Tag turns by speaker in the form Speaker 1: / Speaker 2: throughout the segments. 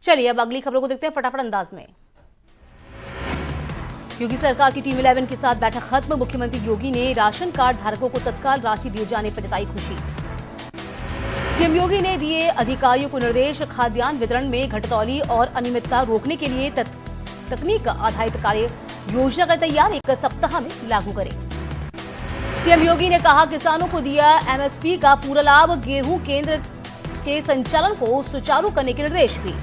Speaker 1: चलिए अब अगली खबरों को देखते हैं फटाफट अंदाज में। योगी सरकार की टीम 11 के साथ बैठक खत्म। मुख्यमंत्री योगी ने राशन कार्ड धारकों को तत्काल राशि दिए जाने पर जताई खुशी। सीएम योगी ने दिए अधिकारियों को निर्देश, खाद्यान्न वितरण में घटतौली और अनियमितता रोकने के लिए तकनीक आधारित कार्य योजना का तैयार 1 सप्ताह में लागू करें। सीएम योगी ने कहा, किसानों को दिया एमएसपी का पूरा लाभ। गेहूं केंद्र के संचालन को सुचारू करने के निर्देश भी।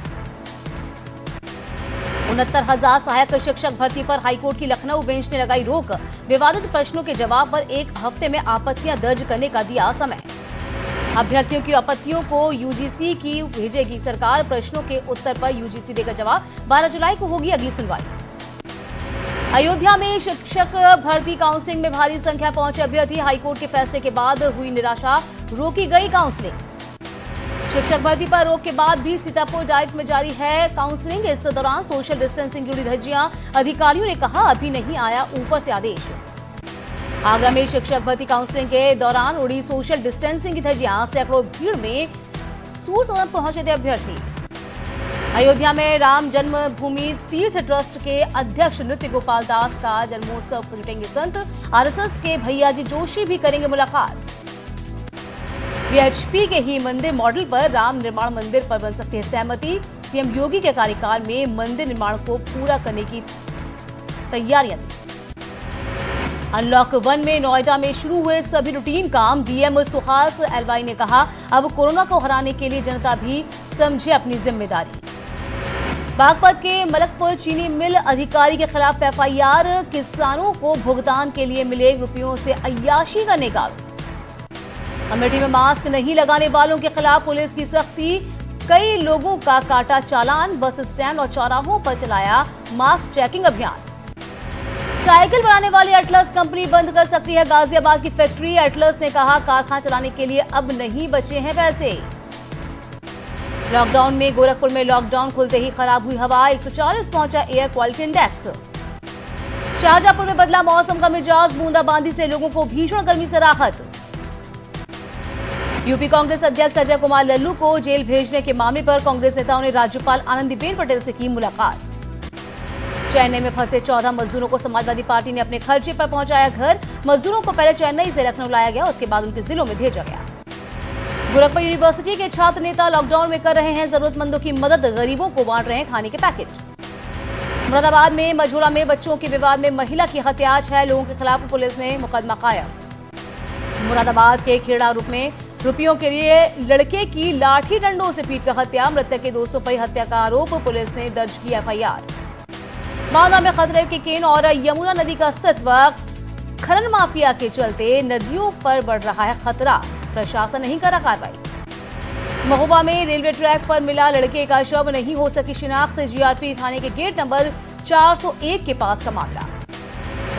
Speaker 1: 69,000 सहायक शिक्षक भर्ती पर हाईकोर्ट की लखनऊ बेंच ने लगाई रोक। विवादित प्रश्नों के जवाब पर 1 हफ्ते में आपत्तियां दर्ज करने का दिया समय। अभ्यर्थियों की आपत्तियों को यूजीसी की भेजेगी सरकार। प्रश्नों के उत्तर पर यूजीसी देगा जवाब। 12 जुलाई को होगी अगली सुनवाई। अयोध्या में शिक्षक भर्ती काउंसलिंग में भारी संख्या पहुंचे अभ्यर्थी। हाईकोर्ट के फैसले के बाद हुई निराशा, रोकी गई काउंसलिंग। शिक्षक भर्ती पर रोक के बाद भी सीतापुर डाइट में जारी है काउंसलिंग। इस दौरान सोशल डिस्टेंसिंग जुड़ी धज्जियां। अधिकारियों ने कहा, अभी नहीं आया ऊपर से आदेश। आगरा में शिक्षक भर्ती काउंसलिंग के दौरान उड़ी सोशल डिस्टेंसिंग की धज्जियां। सैकड़ों भीड़ में सूर सदन पहुंचे थे अभ्यर्थी। अयोध्या में राम जन्मभूमि तीर्थ ट्रस्ट के अध्यक्ष नृत्य गोपाल दास का जन्मोत्सव पर जुटेंगे संत। आरएसएस के भैयाजी जोशी भी करेंगे मुलाकात। वीएचपी के ही मंदिर मॉडल पर राम निर्माण मंदिर पर बन सकती है सहमति। सीएम योगी के कार्यकाल में मंदिर निर्माण को पूरा करने की तैयारियां। अनलॉक 1 में नोएडा में शुरू हुए सभी रूटीन काम। डीएम सुहास एलवाई ने कहा, अब कोरोना को हराने के लिए जनता भी समझे अपनी जिम्मेदारी। बागपत के मलकपुर चीनी मिल अधिकारी के खिलाफ एफआईआर। किसानों को भुगतान के लिए मिले रुपयों से अय्याशी करने का आरोप। अमेठी में मास्क नहीं लगाने वालों के खिलाफ पुलिस की सख्ती। कई लोगों का काटा चालान। बस स्टैंड और चौराहों पर चलाया मास्क चेकिंग अभियान। साइकिल बनाने वाली एटलस कंपनी बंद कर सकती है गाजियाबाद की फैक्ट्री। एटलस ने कहा, कारखाना चलाने के लिए अब नहीं बचे हैं पैसे। लॉकडाउन में गोरखपुर में लॉकडाउन खुलते ही खराब हुई हवा। 140 पहुंचा एयर क्वालिटी इंडेक्स। शाहजहांपुर में बदला मौसम का मिजाज। बूंदाबांदी से लोगों को भीषण गर्मी से राहत। यूपी कांग्रेस अध्यक्ष अजय कुमार लल्लू को जेल भेजने के मामले पर कांग्रेस नेताओं ने राज्यपाल आनंदीबेन पटेल से की मुलाकात। चेन्नई में फंसे 14 मजदूरों को समाजवादी पार्टी ने अपने खर्चे पर पहुंचाया घर। मजदूरों को पहले चेन्नई से लखनऊ लाया गया, उसके बाद उनके जिलों में भेजा गया। गोरखपुर यूनिवर्सिटी के छात्र नेता लॉकडाउन में कर रहे हैं जरूरतमंदों की मदद। गरीबों को बांट रहे हैं खाने के पैकेट। मुरादाबाद में मझोला में बच्चों के विवाद में महिला की हत्या। 6 लोगों के खिलाफ पुलिस ने मुकदमा कायम। मुरादाबाद के खेड़ा रूप में रुपयों के लिए लड़के की लाठी डंडों से पीटकर हत्या। मृतक के दोस्तों पर हत्या का आरोप। पुलिस ने दर्ज की एफआईआर। मालदा में खतरे के केन और यमुना नदी का अस्तित्व। खनन माफिया के चलते नदियों पर बढ़ रहा है खतरा। प्रशासन नहीं करा कार्रवाई। महोबा में रेलवे ट्रैक पर मिला लड़के का शव। नहीं हो सकी शिनाख्त। जीआरपी थाने के गेट नंबर 401 के पास का मामला।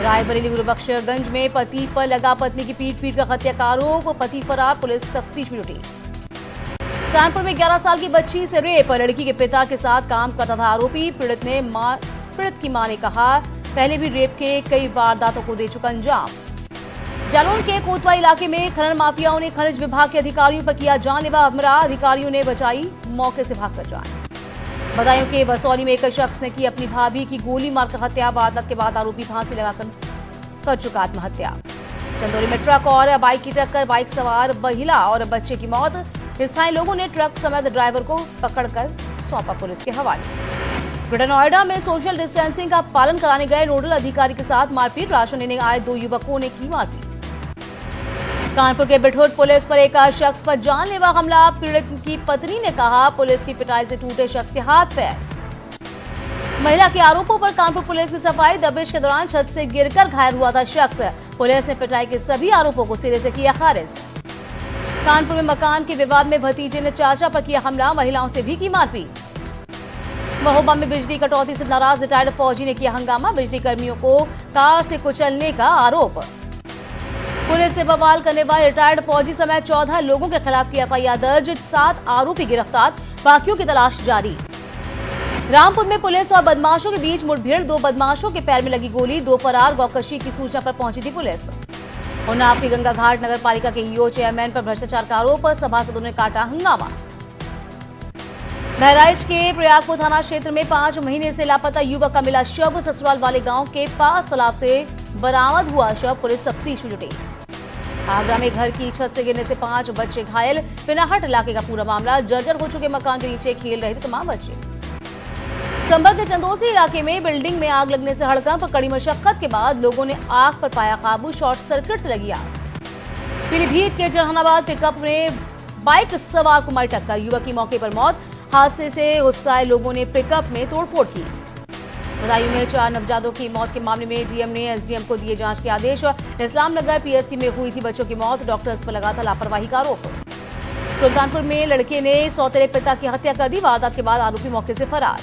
Speaker 1: रायबरेली गुरुबख्शगंज में पति पर लगा पत्नी की पीट कर हत्या का आरोप। पति फरार, पुलिस तफ्तीश में जुटी। सहारनपुर में 11 साल की बच्ची से रेप। लड़की के पिता के साथ काम करता था आरोपी। पीड़ित की मां ने कहा, पहले भी रेप के कई वारदातों को दे चुका अंजाम। जालौन के कोतवा इलाके में खनन माफियाओं ने खनिज विभाग के अधिकारियों पर किया जानलेवा हमला। अधिकारियों ने बचाई मौके से भागकर जान। बदायूं के बसौली में एक शख्स ने की अपनी भाभी की गोली मारकर हत्या। वारदात के बाद आरोपी फांसी लगाकर कर चुका आत्महत्या। चंदौली में ट्रक और बाइक की टक्कर। बाइक सवार महिला और बच्चे की मौत। स्थानीय लोगों ने ट्रक समेत ड्राइवर को पकड़कर सौंपा पुलिस के हवाले। ग्रेटर नोएडा में सोशल डिस्टेंसिंग का पालन कराने गए नोडल अधिकारी के साथ मारपीट। राशन लेने आए 2 युवकों ने की मारपीट। कानपुर के बिठूर पुलिस पर एक शख्स पर जानलेवा हमला। पीड़ित की पत्नी ने कहा, पुलिस की पिटाई से टूटे शख्स के हाथ पैर। महिला के आरोपों पर कानपुर पुलिस की सफाई। दबिश के दौरान छत से गिरकर घायल हुआ था शख्स। पुलिस ने पिटाई के सभी आरोपों को सिरे से किया खारिज। कानपुर में मकान के विवाद में भतीजे ने चाचा पर किया हमला। महिलाओं से भी की मारपीट। महोबा में बिजली कटौती से नाराज रिटायर्ड फौजी ने किया हंगामा। बिजली कर्मियों को कार से कुचलने का आरोप। पुलिस से बवाल करने वाले रिटायर्ड फौजी समेत 14 लोगों के खिलाफ की एफआईआर दर्ज। 7 आरोपी गिरफ्तार, बाकियों की तलाश जारी। रामपुर में पुलिस और बदमाशों के बीच मुठभेड़। 2 बदमाशों के पैर में लगी गोली। 2 फरार। गौकशी की सूचना पर पहुंची थी पुलिस। उन्नाव की गंगा घाट नगर पालिका के ईओ चेयरमैन पर भ्रष्टाचार का आरोप। सभासदों ने काटा हंगामा। बहराइच के प्रयागपुर थाना क्षेत्र में 5 महीने से लापता युवक का मिला शव। ससुराल वाले गांव के पास तालाब से बरामद हुआ शव। पुलिस तफ्तीश में जुटी। आगरा में घर की छत से गिरने से 5 बच्चे घायल। पिनाहट इलाके का पूरा मामला। जर्जर हो चुके मकान के नीचे खेल रहे थे तमाम बच्चे। संभल के चंदोसी इलाके में बिल्डिंग में आग लगने से हड़कंप। कड़ी मशक्कत के बाद लोगों ने आग पर पाया काबू। शॉर्ट सर्किट से लगी आग। पीलीभीत के जहानाबाद पिकअप में बाइक सवार को मारी टक्कर। युवक की मौके पर मौत। हादसे से गुस्साए लोगों ने पिकअप में तोड़फोड़ की। बदायूं में 4 नवजातों की मौत के मामले में डीएम ने एसडीएम को दिए जांच के आदेश। इस्लाम नगर पीएससी में हुई थी बच्चों की मौत। डॉक्टर्स पर लगा था लापरवाही का आरोप। सुल्तानपुर में लड़के ने सौतेले पिता की हत्या कर दी। वारदात के बाद आरोपी मौके से फरार।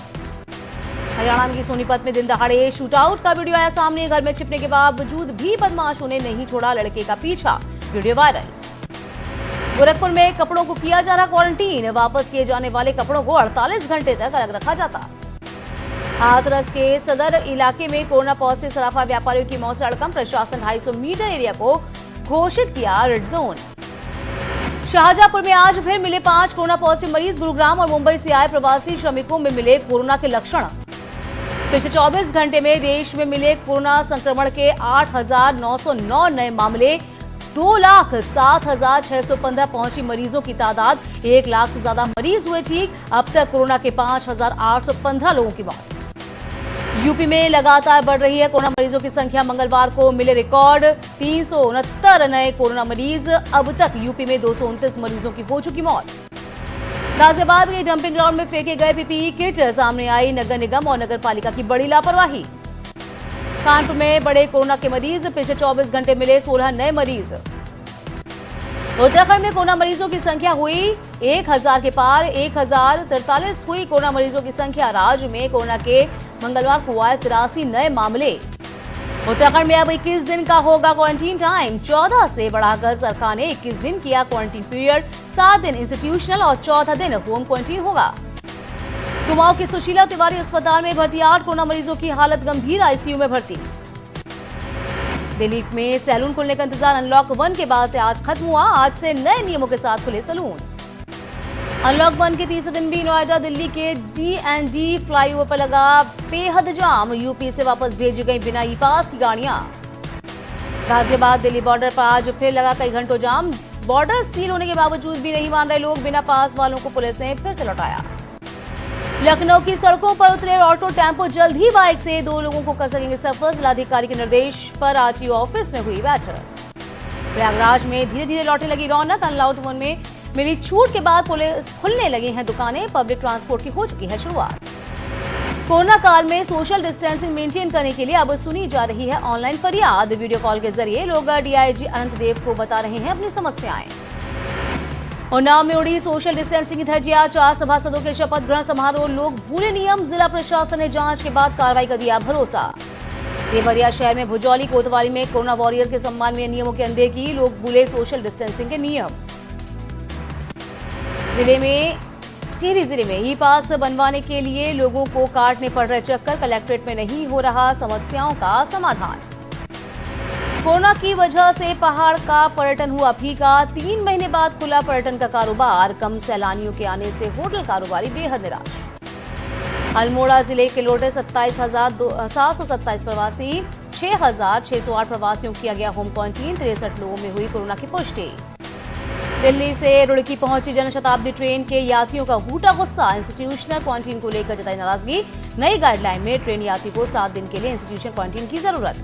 Speaker 1: हरियाणा में सोनीपत में दिन दहाड़े शूटआउट का वीडियो आया सामने। घर में छिपने के बावजूद भी बदमाशों ने नहीं छोड़ा लड़के का पीछा। Video viral. गोरखपुर में कपड़ों को किया जा रहा क्वारंटीन। वापस किए जाने वाले कपड़ों को 48 घंटे तक अलग रखा जाता। हाथरस के सदर इलाके में कोरोना पॉजिटिव सराफा व्यापारियों की मौत से हड़कंप। प्रशासन 250 मीटर एरिया को घोषित किया रेड जोन। शाहजहांपुर में आज फिर मिले 5 कोरोना पॉजिटिव मरीज। गुरुग्राम और मुंबई से आए प्रवासी श्रमिकों में मिले कोरोना के लक्षण। पिछले 24 घंटे में देश में मिले कोरोना संक्रमण के 8,909 नए मामले। 2,07,615 पहुंची मरीजों की तादाद। 1 लाख से ज्यादा मरीज हुए ठीक। अब तक कोरोना के 5,815 लोगों की मौत। यूपी में लगातार बढ़ रही है कोरोना मरीजों की संख्या। मंगलवार को मिले रिकॉर्ड 369 नए कोरोना मरीज। अब तक यूपी में 229 मरीजों की हो चुकी मौत। गाजियाबाद के डंपिंग ग्राउंड में फेंके गए पीपीई किट। सामने आई नगर निगम और नगर पालिका की बड़ी लापरवाही। कानपुर में बड़े कोरोना के मरीज। पिछले 24 घंटे मिले 16 नए मरीज। उत्तराखंड में कोरोना मरीजों की संख्या हुई 1,000 के पार। 1,043 हुई कोरोना मरीजों की संख्या। राज्य में कोरोना के मंगलवार को आए 83 नए मामले। उत्तराखंड में अब 21 दिन का होगा क्वारंटीन टाइम। 14 से बढ़ाकर सरकार ने 21 दिन किया क्वारंटीन पीरियड। 7 दिन इंस्टीट्यूशनल और चौथा दिन होम क्वारंटीन होगा। कुमाऊं के सुशीला तिवारी अस्पताल में भर्ती 8 कोरोना मरीजों की हालत गंभीर। आईसीयू में भर्ती। दिल्ली में सैलून खुलने का इंतजार अनलॉक 1 के बाद से आज खत्म हुआ। आज से नए नियमों के साथ खुले सैलून। अनलॉक 1 के तीसरे दिन भी नोएडा दिल्ली के D&D फ्लाईओवर पर लगा बेहद जाम। यूपी से वापस भेजी गई बिना ई पास की गाड़ियां। गाजियाबाद दिल्ली बॉर्डर पर आज फिर लगा कई घंटों जाम। बॉर्डर सील होने के बावजूद भी नहीं मान रहे लोग। बिना पास वालों को पुलिस ने फिर से लौटाया। लखनऊ की सड़कों पर उतरे ऑटो टेम्पो। जल्द ही बाइक से 2 लोगों को कर सकेंगे सफर। जिलाधिकारी के निर्देश पर आरटीओ ऑफिस में हुई बैठक। प्रयागराज में धीरे धीरे लौटने लगी रौनक। अनलॉक 1 में मिली छूट के बाद पुलिस खुलने लगी हैं दुकानें। पब्लिक ट्रांसपोर्ट की हो चुकी है शुरुआत। कोरोना काल में सोशल डिस्टेंसिंग मेंटेन करने के लिए अब सुनी जा रही है ऑनलाइन फरियाद। वीडियो कॉल के जरिए लोग डीआईजी अनंत देव को बता रहे हैं अपनी समस्याएं। उन्नाव में उड़ी सोशल डिस्टेंसिंग की धज्जियां। 4 सभासदों के शपथ ग्रहण समारोह। लोग भूले नियम। जिला प्रशासन ने जांच के बाद कार्रवाई का दिया भरोसा। देवरिया शहर में भुजौली कोतवाली में कोरोना वॉरियर के सम्मान में नियमों की अनदेखी। लोग भूले सोशल डिस्टेंसिंग के नियम। टिहरी जिले में ई पास बनवाने के लिए लोगों को काटने पड़ रहे चक्कर। कलेक्ट्रेट में नहीं हो रहा समस्याओं का समाधान। कोरोना की वजह से पहाड़ का पर्यटन हुआ फीका। 3 महीने बाद खुला पर्यटन का कारोबार। कम सैलानियों के आने से होटल कारोबारी बेहद निराश। अल्मोड़ा जिले के लौटे 27,727 प्रवासी। 6,608 प्रवासियों को किया गया होम क्वारंटीन। 63 लोगों में हुई कोरोना की पुष्टि। दिल्ली से रुड़की पहुंची जनशताब्दी ट्रेन के यात्रियों का हूटा गुस्सा। इंस्टीट्यूशनल क्वारंटीन को लेकर जताई नाराजगी। नई गाइडलाइन में ट्रेन यात्री को 7 दिन के लिए इंस्टीट्यूशनल क्वारंटीन की जरूरत।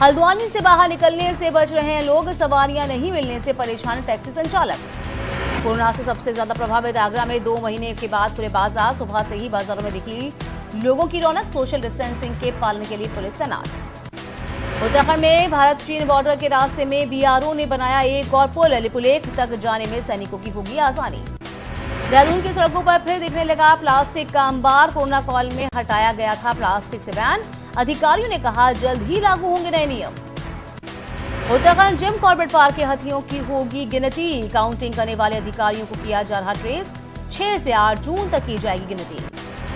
Speaker 1: हल्द्वानी से बाहर निकलने से बच रहे हैं लोग। सवारियां नहीं मिलने से परेशान टैक्सी संचालक। कोरोना से सबसे ज्यादा प्रभावित आगरा में 2 महीने के बाद खुले बाजार। सुबह से ही बाजारों में दिखी लोगों की रौनक। सोशल डिस्टेंसिंग के पालन के लिए पुलिस तैनात। उत्तराखंड में भारत चीन बॉर्डर के रास्ते में बीआरओ ने बनाया एक और पुल। लिपुलेख तक जाने में सैनिकों की होगी आसानी। देहरादून की सड़कों पर फिर दिखने लगा प्लास्टिक का अंबार। कोरोना काल में हटाया गया था प्लास्टिक से बैन। अधिकारियों ने कहा जल्द ही लागू होंगे नए नियम। उत्तराखंड जिम कॉर्बेट पार्क के हाथियों की होगी गिनती। काउंटिंग करने वाले अधिकारियों को किया जा रहा ट्रेस। 6 से 8 जून तक की जाएगी गिनती।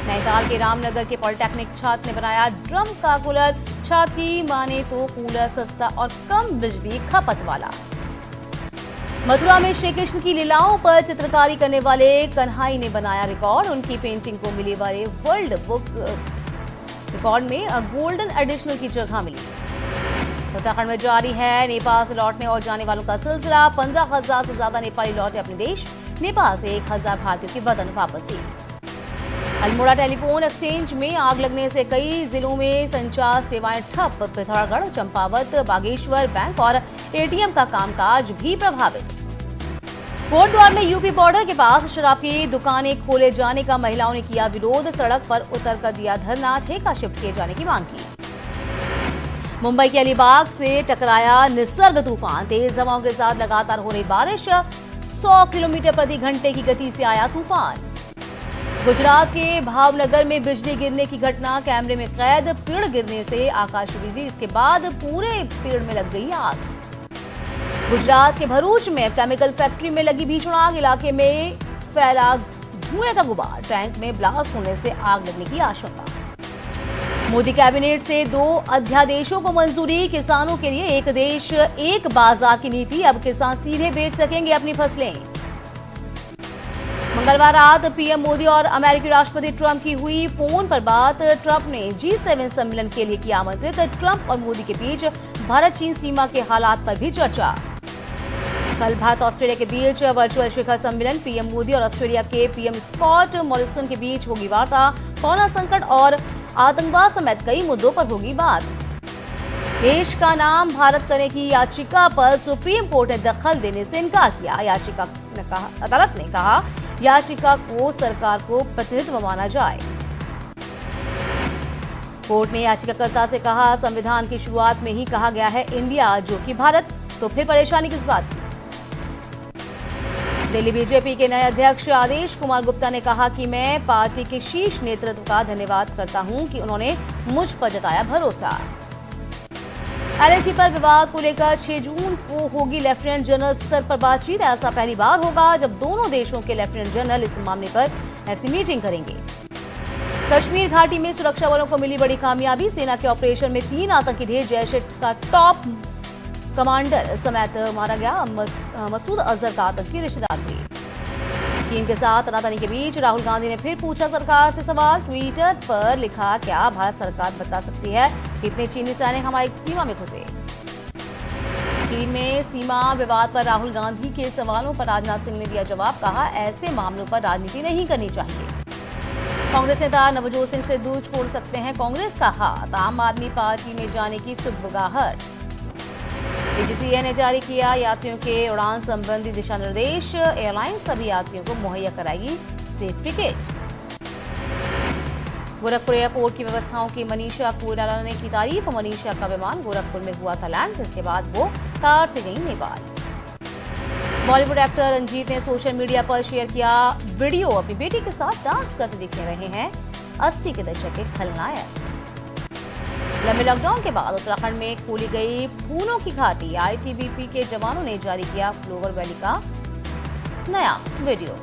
Speaker 1: नैनीताल के रामनगर के पॉलिटेक्निक छात्र ने बनाया ड्रम का कूलर। छात्र की माने तो कूलर सस्ता और कम बिजली खपत वाला। मथुरा में श्री कृष्ण की लीलाओं पर चित्रकारी करने वाले कन्हाई ने बनाया रिकॉर्ड। उनकी पेंटिंग को मिली वाले वर्ल्ड बुक रिकॉर्ड में गोल्डन एडिशनल की जगह मिली। उत्तराखंड में जारी है नेपाल से लौटने और जाने वालों का सिलसिला। 15,000 से ज्यादा नेपाली लौटे अपने देश। नेपाल से 1,000 भारतीयों की वतन वापसी। अल्मोड़ा टेलीफोन एक्सचेंज में आग लगने से कई जिलों में संचार सेवाएं ठप। पिथौरागढ़, चंपावत, बागेश्वर बैंक और एटीएम का कामकाज भी प्रभावित। कोटद्वार में यूपी बॉर्डर के पास शराब की दुकानें खोले जाने का महिलाओं ने किया विरोध। सड़क पर उतरकर दिया धरना। ठेका शिफ्ट किए जाने की मांग की। मुंबई के अलीबाग से टकराया निसर्ग तूफान। तेज हवाओं के साथ लगातार हो रही बारिश। 100 किलोमीटर प्रति घंटे की गति से आया तूफान। गुजरात के भावनगर में बिजली गिरने की घटना कैमरे में कैद। पेड़ गिरने से आकाशीय बिजली, इसके बाद पूरे पेड़ में लग गई आग। गुजरात के भरूच में केमिकल फैक्ट्री में लगी भीषण आग। इलाके में फैला धुएं का गुबार। टैंक में ब्लास्ट होने से आग लगने की आशंका। मोदी कैबिनेट से 2 अध्यादेशों को मंजूरी। किसानों के लिए एक देश एक बाजार की नीति। अब किसान सीधे बेच सकेंगे अपनी फसलें। मंगलवार रात पीएम मोदी और अमेरिकी राष्ट्रपति ट्रंप की हुई फोन पर बात। ट्रंप ने G7 सम्मेलन के लिए किया आमंत्रित। ट्रंप और मोदी के बीच भारत चीन सीमा के हालात पर भी चर्चा। कल भारत ऑस्ट्रेलिया के बीच वर्चुअल शिखर सम्मेलन। पीएम मोदी और ऑस्ट्रेलिया के पीएम स्कॉट मॉरिसन के बीच होगी वार्ता। कोरोना संकट और आतंकवाद समेत कई मुद्दों पर होगी बात। देश का नाम भारत करने की याचिका पर सुप्रीम कोर्ट ने दखल देने से इनकार किया। अदालत ने कहा याचिका को सरकार को प्रतिनिधित्व माना जाए। कोर्ट ने याचिकाकर्ता से कहा संविधान की शुरुआत में ही कहा गया है इंडिया जो कि भारत, तो फिर परेशानी किस बात की। दिल्ली बीजेपी के नए अध्यक्ष आदेश कुमार गुप्ता ने कहा कि मैं पार्टी के शीर्ष नेतृत्व का धन्यवाद करता हूं कि उन्होंने मुझ पर जताया भरोसा। एलएसी पर विवाद को लेकर 6 जून को होगी लेफ्टिनेंट जनरल स्तर पर बातचीत। ऐसा पहली बार होगा जब दोनों देशों के लेफ्टिनेंट जनरल इस मामले पर ऐसी मीटिंग करेंगे। कश्मीर घाटी में सुरक्षा बलों को मिली बड़ी कामयाबी। सेना के ऑपरेशन में 3 आतंकी ढेर जैश का टॉप कमांडर समेत मारा गया। मसूद अजहर का आतंकी रिश्तेदार भी। चीन के साथ तनातनी के बीच राहुल गांधी ने फिर पूछा सरकार से सवाल। ट्विटर पर लिखा क्या भारत सरकार बता सकती है कितने चीनी सैनिक हमारी सीमा में घुसे। चीन में सीमा विवाद पर राहुल गांधी के सवालों पर राजनाथ सिंह ने दिया जवाब। कहा ऐसे मामलों पर राजनीति नहीं करनी चाहिए। कांग्रेस नेता नवजोत सिंह सिद्धू छोड़ सकते हैं कांग्रेस का हाथ। आम आदमी पार्टी में जाने की सुगबुगाहट। डीजीसीए ने जारी किया यात्रियों के उड़ान संबंधी दिशा निर्देश। एयरलाइंस सभी यात्रियों को मुहैया कराएगी सेफ टिकट। गोरखपुर एयरपोर्ट की व्यवस्थाओं की मनीषा कोइराला ने की तारीफ। मनीषा का विमान गोरखपुर में हुआ था लैंड, जिसके बाद वो कार से गई नेपाल। बॉलीवुड एक्टर रंजीत ने सोशल मीडिया पर शेयर किया वीडियो। अपनी बेटी के साथ डांस करते दिख रहे हैं 80 के दशक के खलनायक। लंबे लॉकडाउन के बाद उत्तराखंड में खोली गई फूलों की घाटी। आईटीबीपी के जवानों ने जारी किया फ्लोवर वैली का नया वीडियो।